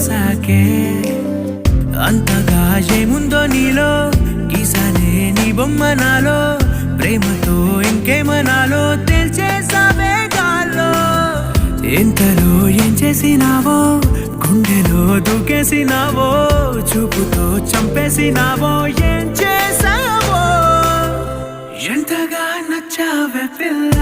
చూసాకే అంతగా ఏముందో నీలో గీసానే నీ బొమ్మ నాలో ప్రేమతో ఇంకేమనాలో తెలిచేసావే గాల్లో ఎంతలో ఏం చేసినావో గుండెలో దూకేసినావో చూపుతో చంపేసినావో ఏం చేసావో ఎంతగా నచ్చావే పిల్ల